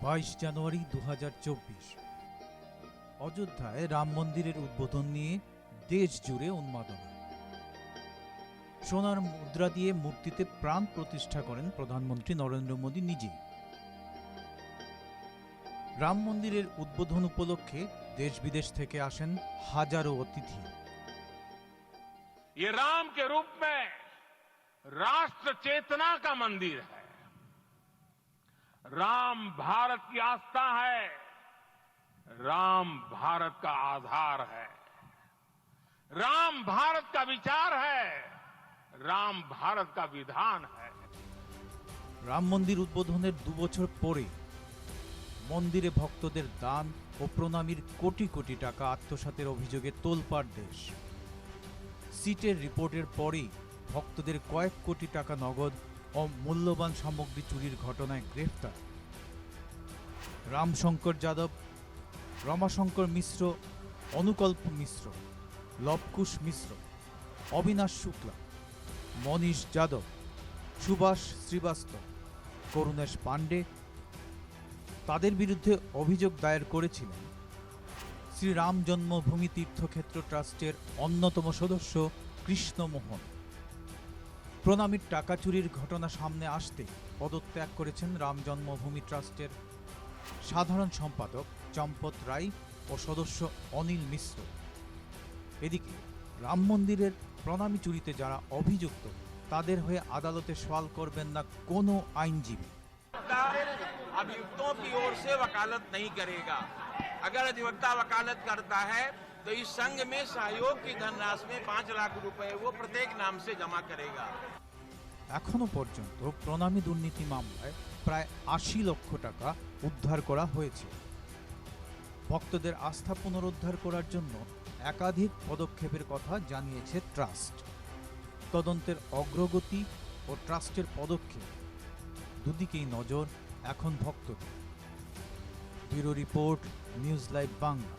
22 জানুয়ারি 2024। অযোধ্যায় রাম মন্দিরের উদ্বোধন নিয়ে দেশ জুড়ে উন্মাদনা। সোনার মুদ্রা দিয়ে মূর্তিতে প্রাণ প্রতিষ্ঠা করেন প্রধানমন্ত্রী নরেন্দ্র মোদী নিজেই। রাম মন্দিরের উদ্বোধন উপলক্ষে দেশ বিদেশ থেকে আসেন হাজারো অতিথি। ये राम के रूप में राष्ट्र चेतना का मंदिर है। राम भारत की आस्था है, राम भारत का आधार है, राम भारत का विचार है, राम भारत का विधान है। রাম মন্দির উদ্বোধনের 2 বছর পরে মন্দিরে ভক্তদের দান ও প্রণামীর কোটি কোটি টাকা আত্মসাতের অভিযোগে তোলপাড় দেশ। সিটের রিপোর্টের পরেই ভক্তদের কয়েক কোটি টাকা নগদ ও মূল্যবান সামগ্রী চুরির ঘটনায় গ্রেফতার রামশঙ্কর যাদব, রমাশঙ্কর মিশ্র, অনুকল্প মিশ্র, লবকুশ মিশ্র, অবিনাশ শুক্লা, মনীষ যাদব, সুভাষ শ্রীবাস্তব, করুণেশ পাণ্ডে। তাদের বিরুদ্ধে অভিযোগ দায়ের করেছিলেন শ্রীরাম জন্মভূমি তীর্থক্ষেত্র ট্রাস্টের অন্যতম সদস্য কৃষ্ণমোহন। প্রণামীর টাকা চুরির ঘটনা সামনে আসতে পদত্যাগ করেছেন রাম জন্মভূমি ট্রাস্টের সাধারণ সম্পাদক চম্পত রায় ও সদস্য অনিল মিশ্র। এদিকে রাম মন্দিরের প্রণামী চুরিতে যারা অভিযুক্ত তাদের হয়ে আদালতে সওয়াল করবেন না কোনো আইনজীবী। अभियुक्तों की ओर से वकालत नहीं करेगा। अगर अधिवक्ता वकालत करता है तो इस संघ में सहयोग की धनराशि में 5 लाख रुपए वो प्रत्येक नाम से जमा करेगा। এখনো পর্যন্ত প্রণামী দুর্নীতি মামলায় প্রায় 80 লক্ষ টাকা উদ্ধার করা হয়েছে। ভক্তদের আস্থা পুনরুদ্ধার করার জন্য একাধিক পদক্ষেপের কথা জানিয়েছে ট্রাস্ট। তদন্তের অগ্রগতি ও ট্রাস্টের পদক্ষেপ দুদিকেই নজর এখন ভক্তদের। Bureau report, news live Bangla.